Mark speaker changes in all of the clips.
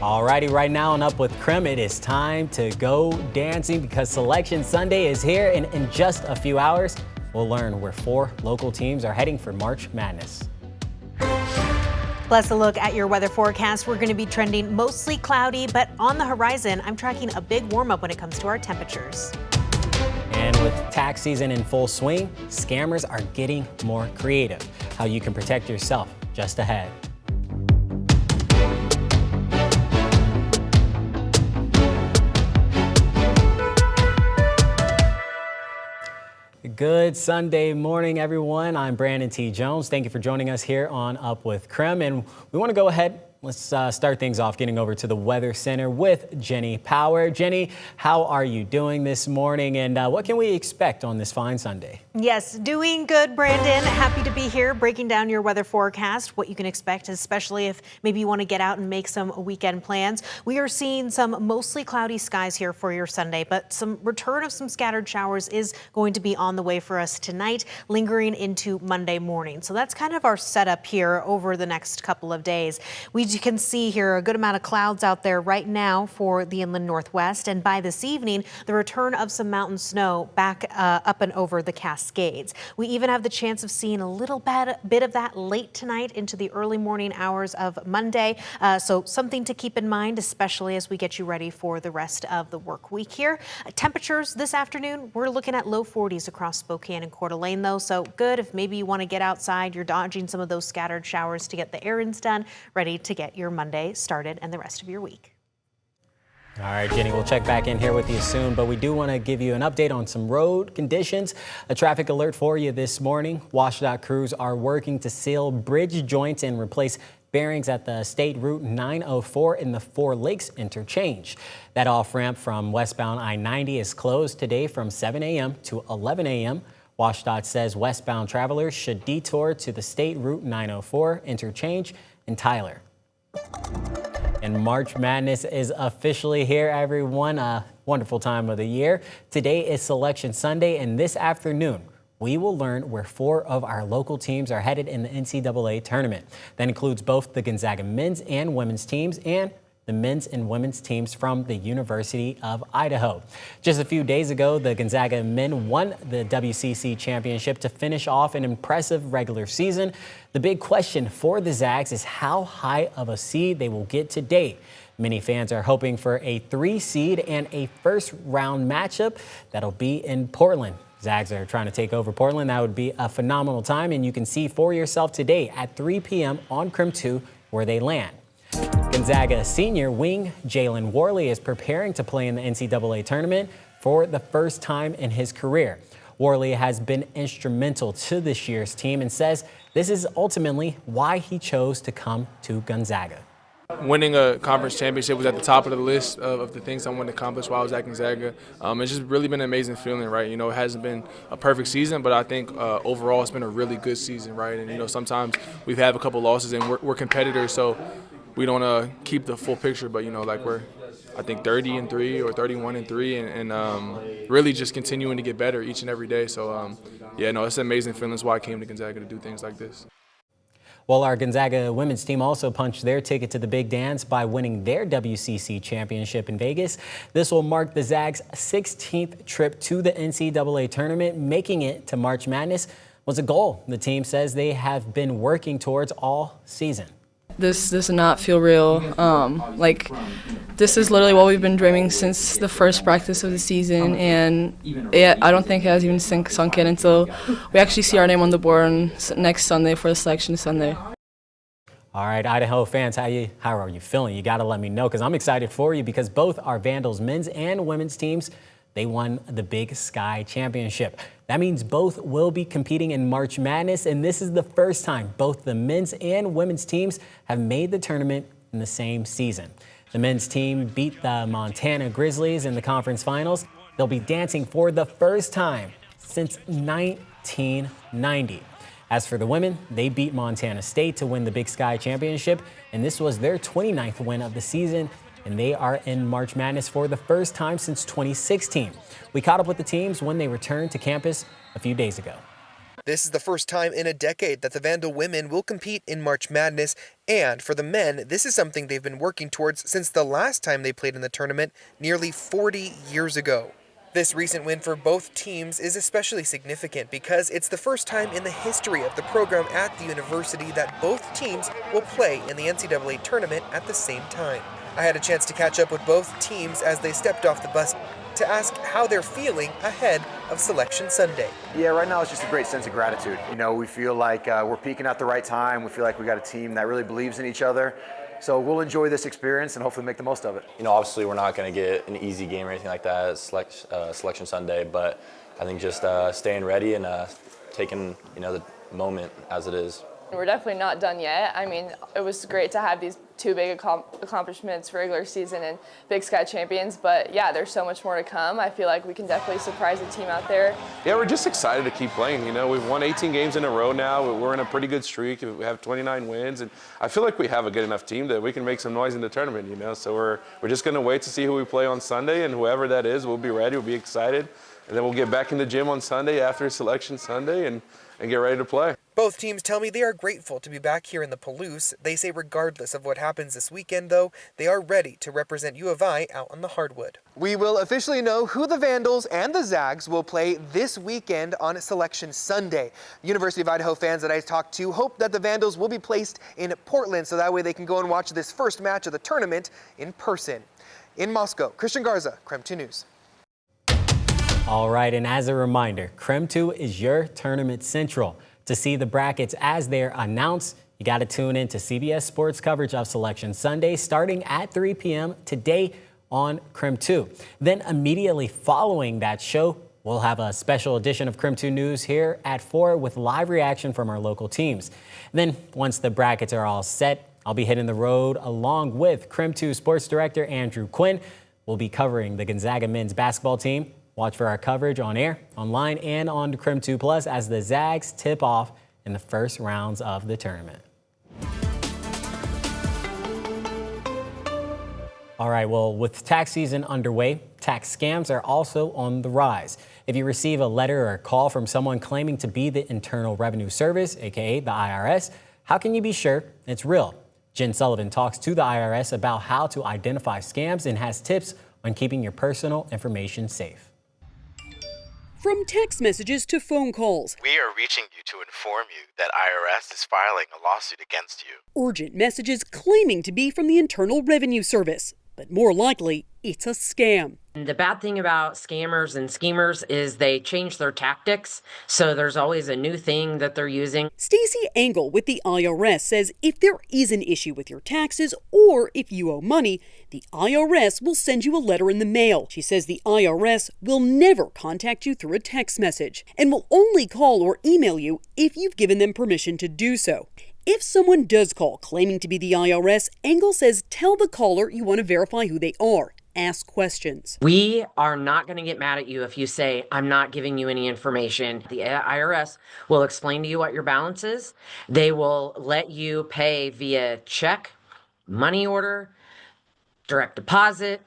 Speaker 1: Alrighty, right now on Up with KREM, it is time to go dancing because Selection Sunday is here, and in just a few hours, we'll learn where 4 local teams are heading for March Madness.
Speaker 2: Plus a look at your weather forecast. We're going to be trending mostly cloudy, but on the horizon, I'm tracking a big warm up when it comes to our temperatures.
Speaker 1: And with tax season in full swing, scammers are getting more creative. How you can protect yourself just ahead. Good Sunday morning, everyone. I'm Brandon T. Jones. Thank you for joining us here on Up with KREM. And we want to go ahead. Let's start things off getting over to the Weather Center with Jenny Power. Jenny, how are you doing this morning, and what can we expect on this fine Sunday?
Speaker 2: Yes, doing good, Brandon. Happy to be here breaking down your weather forecast, what you can expect, especially if maybe you want to get out and make some weekend plans. We are seeing some mostly cloudy skies here for your Sunday, but some return of some scattered showers is going to be on the way for us tonight, lingering into Monday morning. So that's kind of our setup here over the next couple of days. You can see here a good amount of clouds out there right now for the inland northwest, and by this evening, the return of some mountain snow back up and over the Cascades. We even have the chance of seeing a little bit of that late tonight into the early morning hours of Monday, so something to keep in mind, especially as we get you ready for the rest of the work week here. Temperatures this afternoon, we're looking at low 40s across Spokane and Coeur d'Alene, though, so good if maybe you want to get outside, you're dodging some of those scattered showers to get the errands done, ready to get your Monday started and the rest of your week.
Speaker 1: All right, Jenny, we'll check back in here with you soon, but we do want to give you an update on some road conditions. A traffic alert for you this morning. WashDOT crews are working to seal bridge joints and replace bearings at the State Route 904 in the Four Lakes interchange. That off-ramp from westbound I-90 is closed today from 7 a.m. to 11 a.m. WashDOT says westbound travelers should detour to the State Route 904 interchange in Tyler. And March Madness is officially here, everyone. A wonderful time of the year. Today is Selection Sunday, and this afternoon, we will learn where 4 of our local teams are headed in the NCAA tournament. That includes both the Gonzaga men's and women's teams and the men's and women's teams from the University of Idaho. Just a few days ago, the Gonzaga men won the WCC championship to finish off an impressive regular season. The big question for the Zags is how high of a seed they will get today. Many fans are hoping for a 3 seed and a first-round matchup that'll be in Portland. Zags are trying to take over Portland. That would be a phenomenal time, and you can see for yourself today at 3 p.m. on KREM 2 where they land. Gonzaga senior wing Jalen Worley is preparing to play in the NCAA tournament for the first time in his career. Worley has been instrumental to this year's team and says this is ultimately why he chose to come to Gonzaga.
Speaker 3: Winning a conference championship was at the top of the list of the things I wanted to accomplish while I was at Gonzaga. It's just really been an amazing feeling, right? You know, it hasn't been a perfect season, but I think overall it's been a really good season, right? And, you know, sometimes we've had a couple losses and we're competitors, so we don't keep the full picture, but, you know, like we're, I think, 30-3 or 31-3 and really just continuing to get better each and every day. So, yeah, no, it's an amazing feeling. That's why I came to Gonzaga to do things like this.
Speaker 1: Well, our Gonzaga women's team also punched their ticket to the big dance by winning their WCC championship in Vegas. This will mark the Zags' 16th trip to the NCAA tournament. Making it to March Madness was a goal the team says they have been working towards all season.
Speaker 4: This does not feel real. This is literally what we've been dreaming since the first practice of the season, and I don't think it has even sunk in until we actually see our name on the board next Sunday for the Selection Sunday.
Speaker 1: All right, Idaho fans, how are you feeling? You got to let me know because I'm excited for you because both our Vandals men's and women's teams, they won the Big Sky Championship. That means both will be competing in March Madness, and this is the first time both the men's and women's teams have made the tournament in the same season. The men's team beat the Montana Grizzlies in the conference finals. They'll be dancing for the first time since 1990. As for the women, they beat Montana State to win the Big Sky Championship, and this was their 29th win of the season, and they are in March Madness for the first time since 2016. We caught up with the teams when they returned to campus a few days ago.
Speaker 5: This is the first time in a decade that the Vandal women will compete in March Madness, and for the men, this is something they've been working towards since the last time they played in the tournament nearly 40 years ago. This recent win for both teams is especially significant because it's the first time in the history of the program at the university that both teams will play in the NCAA tournament at the same time. I had a chance to catch up with both teams as they stepped off the bus to ask how they're feeling ahead of Selection Sunday.
Speaker 6: Yeah, right now it's just a great sense of gratitude. You know, we feel like we're peaking at the right time. We feel like we got a team that really believes in each other. So we'll enjoy this experience and hopefully make the most of it.
Speaker 7: You know, obviously we're not going to get an easy game or anything like that at Selection Sunday, but I think just staying ready and taking, the moment as it is.
Speaker 8: We're definitely not done yet. I mean, it was great to have these two big accomplishments, regular season and Big Sky champions, but yeah, there's so much more to come. I feel like we can definitely surprise the team out there.
Speaker 9: Yeah, we're just excited to keep playing. We've won 18 games in a row now. We're in a pretty good streak. We have 29 wins, and I feel like we have a good enough team that we can make some noise in the tournament, So we're just going to wait to see who we play on Sunday, and whoever that is, we'll be ready, we'll be excited, and then we'll get back in the gym on Sunday after Selection Sunday and get ready to play.
Speaker 5: Both teams tell me they are grateful to be back here in the Palouse. They say regardless of what happens this weekend, though, they are ready to represent U of I out on the hardwood. We will officially know who the Vandals and the Zags will play this weekend on Selection Sunday. University of Idaho fans that I talked to hope that the Vandals will be placed in Portland so that way they can go and watch this first match of the tournament in person. In Moscow, Christian Garza, KREM 2 News.
Speaker 1: All right, and as a reminder, KREM 2 is your tournament central. To see the brackets as they're announced, you got to tune in to CBS Sports coverage of Selection Sunday starting at 3 p.m. today on KREM 2. Then immediately following that show, we'll have a special edition of KREM 2 News here at 4 with live reaction from our local teams. Then once the brackets are all set, I'll be hitting the road along with KREM 2 Sports Director Andrew Quinn. We'll be covering the Gonzaga men's basketball team. Watch for our coverage on air, online, and on KREM 2 Plus as the Zags tip off in the first rounds of the tournament. All right, well, with tax season underway, tax scams are also on the rise. If you receive a letter or a call from someone claiming to be the Internal Revenue Service, aka the IRS, how can you be sure it's real? Jen Sullivan talks to the IRS about how to identify scams and has tips on keeping your personal information safe.
Speaker 10: From text messages to phone calls.
Speaker 11: We are reaching you to inform you that IRS is filing a lawsuit against you.
Speaker 10: Urgent messages claiming to be from the Internal Revenue Service. But more likely, it's a scam.
Speaker 12: The bad thing about scammers and schemers is they change their tactics, so there's always a new thing that they're using.
Speaker 10: Stacey Engel with the IRS says if there is an issue with your taxes or if you owe money, the IRS will send you a letter in the mail. She says the IRS will never contact you through a text message and will only call or email you if you've given them permission to do so. If someone does call claiming to be the IRS, Engel says tell the caller you want to verify who they are. Ask questions.
Speaker 12: We are not going to get mad at you if you say, I'm not giving you any information. The IRS will explain to you what your balance is. They will let you pay via check, money order, direct deposit,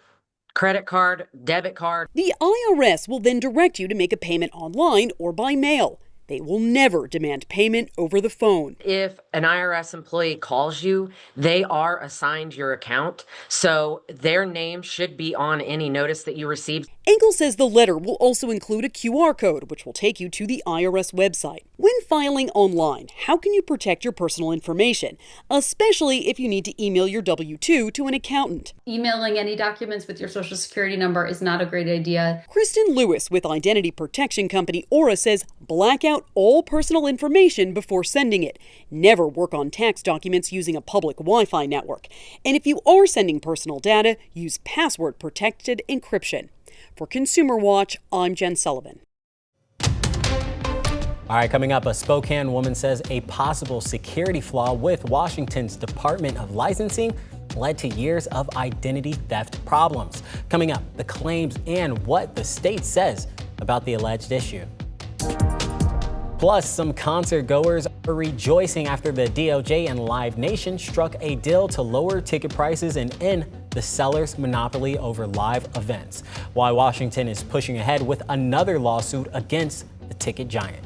Speaker 12: credit card, debit card.
Speaker 10: The IRS will then direct you to make a payment online or by mail. They will never demand payment over the phone.
Speaker 12: If an IRS employee calls you, they are assigned your account, so their name should be on any notice that you received.
Speaker 10: Engel says the letter will also include a QR code, which will take you to the IRS website. When filing online, how can you protect your personal information, especially if you need to email your W-2 to an accountant?
Speaker 13: Emailing any documents with your social security number is not a great idea.
Speaker 10: Kristen Lewis with identity protection company Aura says black out all personal information before sending it. Never work on tax documents using a public Wi-Fi network. And if you are sending personal data, use password-protected encryption. For Consumer Watch, I'm Jen Sullivan.
Speaker 1: All right, coming up, a Spokane woman says a possible security flaw with Washington's Department of Licensing led to years of identity theft problems. Coming up, the claims and what the state says about the alleged issue. Plus, some concert goers are rejoicing after the DOJ and Live Nation struck a deal to lower ticket prices and end the seller's monopoly over live events. Why Washington is pushing ahead with another lawsuit against the ticket giant.